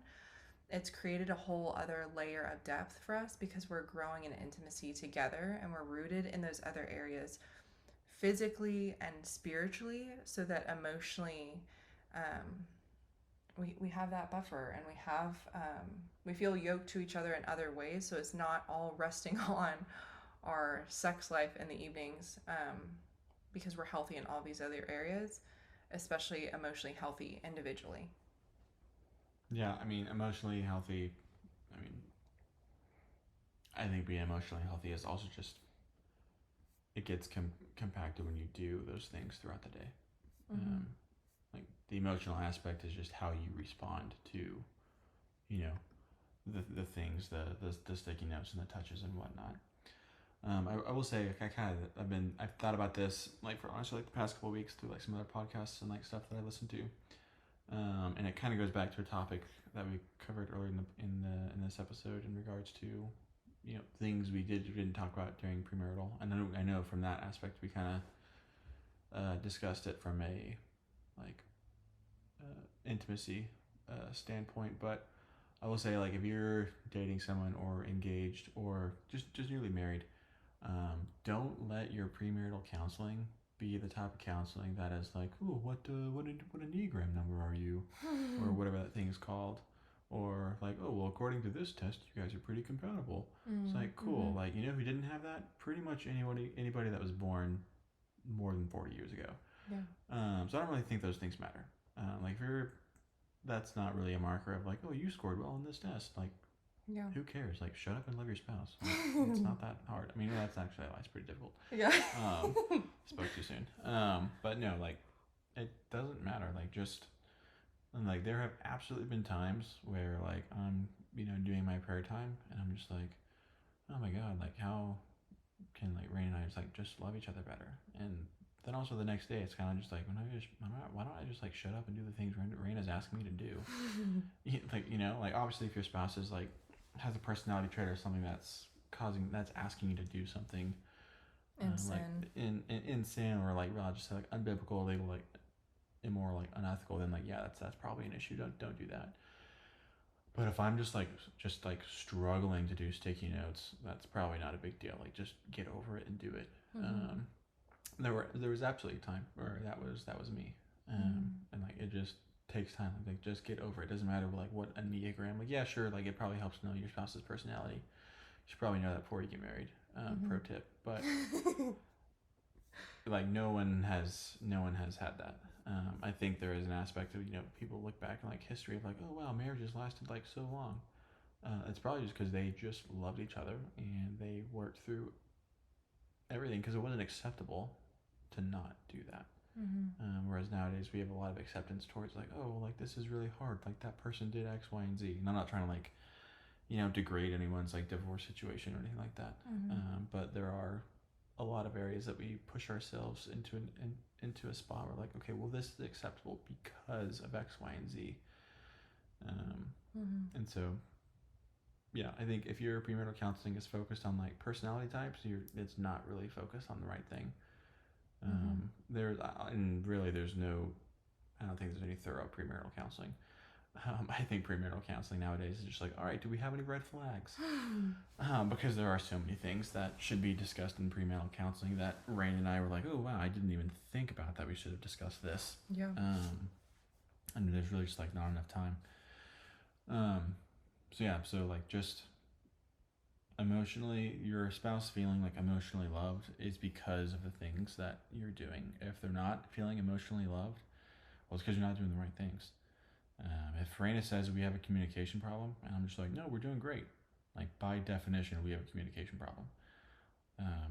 it's created a whole other layer of depth for us because we're growing in intimacy together and we're rooted in those other areas physically and spiritually, so that emotionally we have that buffer, and we feel yoked to each other in other ways, so it's not all resting on our sex life in the evenings, because we're healthy in all these other areas, especially emotionally healthy individually. Yeah, I mean, emotionally healthy, I mean, I think being emotionally healthy is also just, it gets compacted when you do those things throughout the day. Like the emotional aspect is just how you respond to, you know, the things, the sticky notes and the touches and whatnot. I will say, like, I've thought about this, like, for honestly, like, the past couple of weeks through, like, some other podcasts and, like, stuff that I listen to. And it kind of goes back to a topic that we covered earlier in this episode in regards to, things we didn't talk about during premarital. And I know from that aspect we kind of discussed it from a, like, intimacy standpoint. But I will say, like, if you're dating someone or engaged or just newly married, don't let your premarital counseling be the type of counseling that is like, oh, what Enneagram number are you, or whatever that thing is called, or like, oh, well, according to this test, you guys are pretty compatible. It's like, cool. Like, who didn't have that? Pretty much anybody that was born more than 40 years ago. Yeah. So I don't really think those things matter. Like, if you're, that's not really a marker of like, oh, you scored well on this test. Like, yeah. Who cares? Like, shut up and love your spouse. Like, it's not that hard. I mean, that's actually, it's pretty difficult. Yeah. Spoke too soon. But no, like, it doesn't matter. Like, just, and like, there have absolutely been times where, like, I'm, doing my prayer time, and I'm just like, oh my God, like, how can, like, Reyna and I just love each other better? And then also the next day, it's kind of just like, why don't I just, like, shut up and do the things Reyna's asking me to do? Like, obviously, if your spouse is, like, has a personality trait or something that's asking you to do something in sin, like in sin, or like, I'll just say, like, unbiblical, illegal, like, immoral, like, unethical, then, like, yeah, that's probably an issue. Don't do that. But if I'm just like struggling to do sticky notes, that's probably not a big deal. Like, just get over it and do it. There was absolutely a time where that was me, and like, it just takes time. Like, just get over it. Doesn't matter, like, what Enneagram. Like, yeah, sure, like, it probably helps to know your spouse's personality. You should probably know that before you get married. Pro tip. But like, no one has had that. I think there is an aspect of, people look back in, like, history of, like, oh wow, marriages lasted, like, so long. It's probably just because they just loved each other and they worked through everything, because it wasn't acceptable to not do that. Whereas nowadays we have a lot of acceptance towards, like, oh, like, this is really hard, like, that person did X, Y, and Z. And I'm not trying to, like, degrade anyone's, like, divorce situation or anything like that. But there are a lot of areas that we push ourselves into a spot where, like, okay, well, this is acceptable because of X, Y, and Z. And so, yeah, I think if your premarital counseling is focused on, like, personality types, it's not really focused on the right thing. There's no, I don't think there's any thorough premarital counseling. I think premarital counseling nowadays is just like, all right, do we have any red flags? Because there are so many things that should be discussed in premarital counseling that Rain and I were like, oh wow, I didn't even think about that. We should have discussed this. Yeah. And there's really just, like, not enough time. So like, just emotionally, your spouse feeling, like, emotionally loved is because of the things that you're doing. If they're not feeling emotionally loved, well, it's because you're not doing the right things. If Reyna says we have a communication problem, and I'm just like, no, we're doing great, like, by definition, we have a communication problem.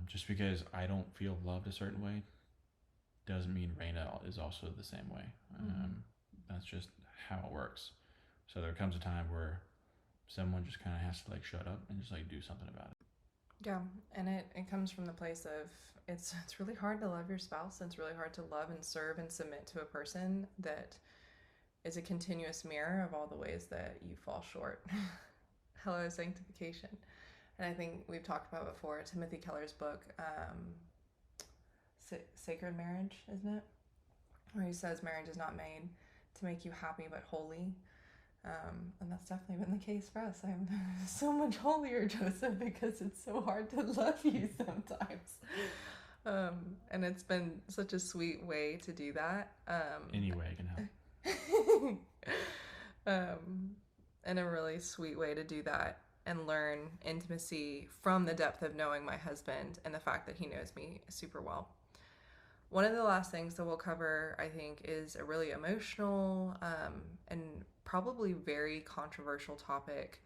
Just because I don't feel loved a certain way doesn't mean Reyna is also the same way. That's just how it works. So there comes a time where someone just kind of has to, like, shut up and just, like, do something about it. Yeah, and it comes from the place of it's really hard to love your spouse. It's really hard to love and serve and submit to a person that is a continuous mirror of all the ways that you fall short. Hello, sanctification. And I think we've talked about before, Timothy Keller's book, Sacred Marriage, isn't it? Where he says marriage is not made to make you happy but holy. And that's definitely been the case for us. I'm so much holier, Joseph, because it's so hard to love you sometimes. And it's been such a sweet way to do that. Any way I can help. And a really sweet way to do that and learn intimacy from the depth of knowing my husband and the fact that he knows me super well. One of the last things that we'll cover, I think, is a really emotional and probably very controversial topic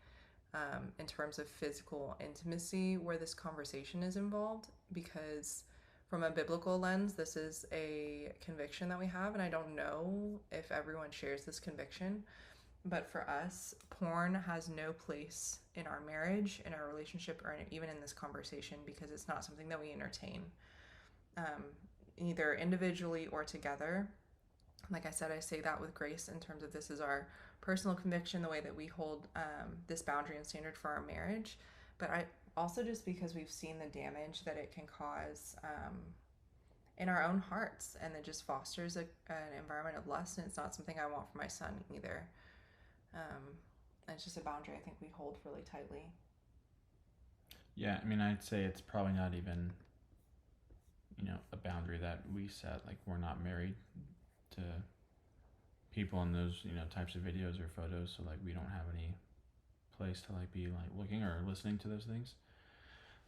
in terms of physical intimacy where this conversation is involved, because from a biblical lens, this is a conviction that we have, and I don't know if everyone shares this conviction, but for us, porn has no place in our marriage, in our relationship, or even in this conversation, because it's not something that we entertain, either individually or together. Like I said, I say that with grace in terms of this is our personal conviction, the way that we hold this boundary and standard for our marriage. But I also, just because we've seen the damage that it can cause in our own hearts, and it just fosters an environment of lust, and it's not something I want for my son either. And it's just a boundary I think we hold really tightly. Yeah, I mean, I'd say it's probably not even, a boundary that we set. Like, we're not married to people in those, types of videos or photos, so, like, we don't have any place to, like, be, like, looking or listening to those things.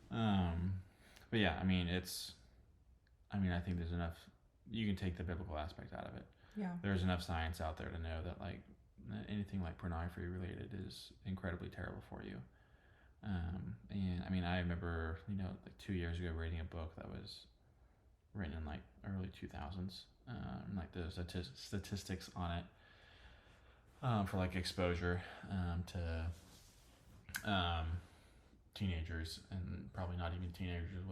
But yeah, I mean, I think there's enough, you can take the biblical aspect out of it. Yeah. There's enough science out there to know that, like, anything like pornography related is incredibly terrible for you. And I mean, I remember, like 2 years ago reading a book that was written in like early 2000s, like the statistics on it, for like exposure to teenagers, and probably not even teenagers,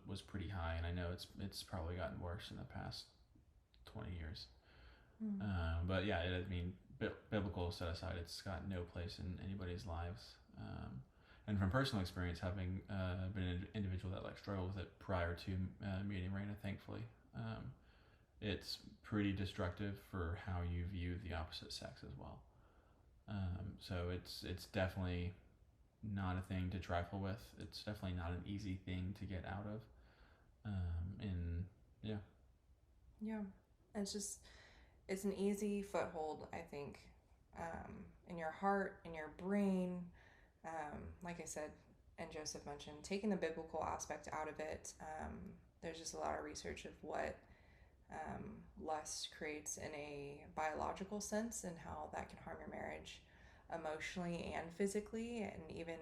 was pretty high. And I know it's probably gotten worse in the past 20 years. But yeah, I mean, biblical set aside, it's got no place in anybody's lives. And from personal experience, having been an individual that like struggled with it prior to meeting Reyna, thankfully, it's pretty destructive for how you view the opposite sex as well. So it's definitely not a thing to trifle with. It's definitely not an easy thing to get out of. And yeah. Yeah. It's an easy foothold, I think, in your heart, in your brain. Like I said, and Joseph mentioned, taking the biblical aspect out of it, there's just a lot of research of what lust creates in a biological sense, and how that can harm your marriage emotionally and physically, and even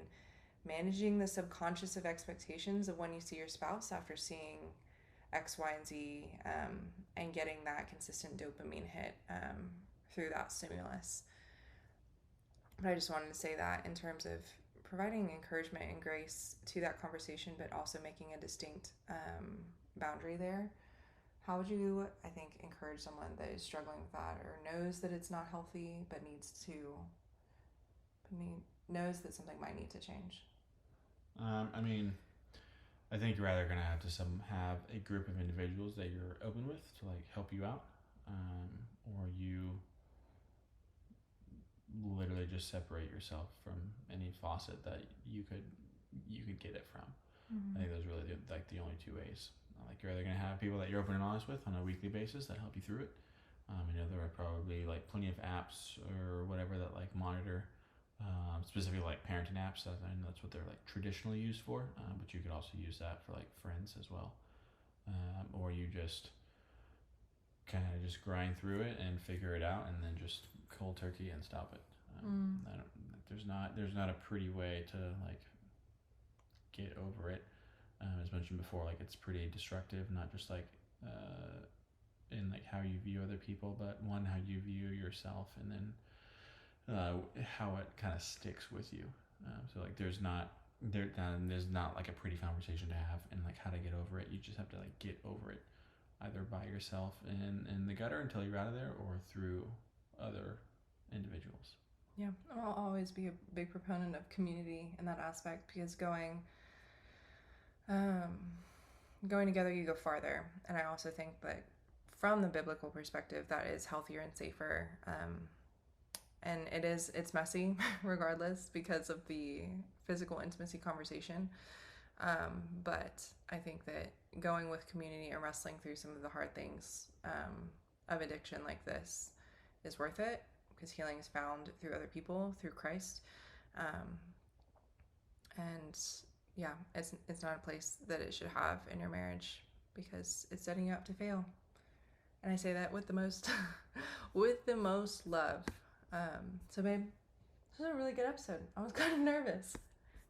managing the subconscious of expectations of when you see your spouse after seeing X, Y, and Z, and getting that consistent dopamine hit through that stimulus. But I just wanted to say that in terms of providing encouragement and grace to that conversation, but also making a distinct boundary there. How would you, I think, encourage someone that is struggling with that, or knows that it's not healthy, but knows that something might need to change? I mean, I think you're either gonna have to have a group of individuals that you're open with to like help you out, or you literally just separate yourself from any faucet that you could get it from. I think those are really the only two ways. Like, you're either gonna have people that you're open and honest with on a weekly basis that help you through it. There are probably like plenty of apps or whatever that like monitor, specifically like parenting apps. I know that's what they're like traditionally used for, but you could also use that for like friends as well, or you just kind of just grind through it and figure it out, and then just cold turkey and stop it. There's not a pretty way to like get over it. As mentioned before, like, it's pretty destructive, not just like in like how you view other people, but one, how you view yourself, and then how it kind of sticks with you. So like there's not like a pretty conversation to have, and like how to get over it. You just have to like get over it, either by yourself in the gutter until you're out of there, or through other individuals. Yeah, I'll always be a big proponent of community in that aspect, because going together you go farther. And I also think that from the biblical perspective, that is healthier and safer. And it's messy regardless, because of the physical intimacy conversation. But I think that going with community and wrestling through some of the hard things of addiction like this is worth it, because healing is found through other people, through Christ. And yeah, it's not a place that it should have in your marriage, because it's setting you up to fail. And I say that with the most with the most love. So babe, This was a really good episode. I was kind of nervous.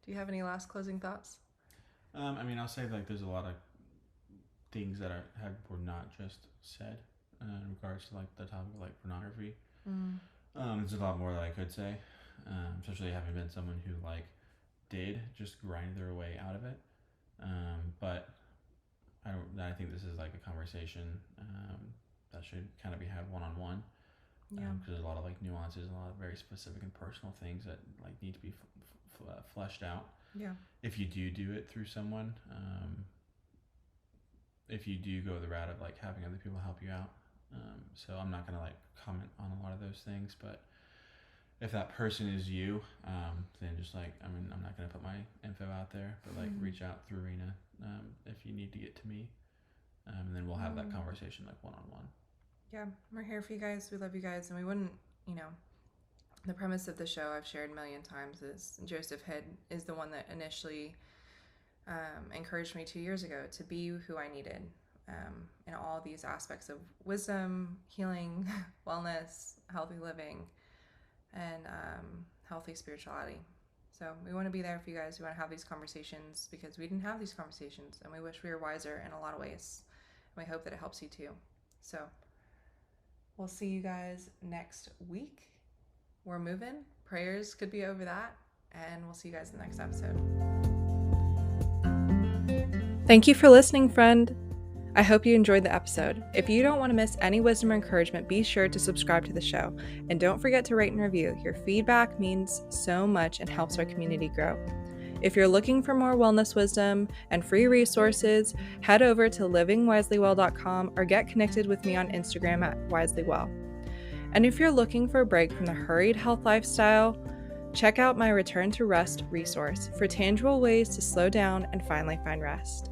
Do you have any last closing thoughts? I mean, I'll say like there's a lot of things that were not just said in regards to like the topic of like pornography. There's a lot more that I could say, especially having been someone who like did just grind their way out of it. But I think this is like a conversation that should kind of be had one-on-one. Yeah. Because there's a lot of like nuances and a lot of very specific and personal things that like need to be fleshed out. Yeah. If you do it through someone, if you do go the route of like having other people help you out. So I'm not gonna like comment on a lot of those things, but if that person is you, then just like, I mean, I'm not gonna put my info out there, but like reach out through Reyna if you need to get to me, and then we'll have that conversation like one-on-one. Yeah, we're here for you guys. We love you guys, and we wouldn't, the premise of the show I've shared a million times is Joseph Hidd is the one that initially encouraged me 2 years ago to be who I needed in all these aspects of wisdom, healing, wellness, healthy living, and healthy spirituality. So we want to be there for you guys. We want to have these conversations because we didn't have these conversations, and we wish we were wiser in a lot of ways. And we hope that it helps you too. So we'll see you guys next week. We're moving. Prayers could be over that. And we'll see you guys in the next episode. Thank you for listening, friend. I hope you enjoyed the episode. If you don't want to miss any wisdom or encouragement, be sure to subscribe to the show. And don't forget to rate and review. Your feedback means so much and helps our community grow. If you're looking for more wellness wisdom and free resources, head over to livingwiselywell.com or get connected with me on Instagram at wiselywell. And if you're looking for a break from the hurried health lifestyle, check out my Return to Rest resource for tangible ways to slow down and finally find rest.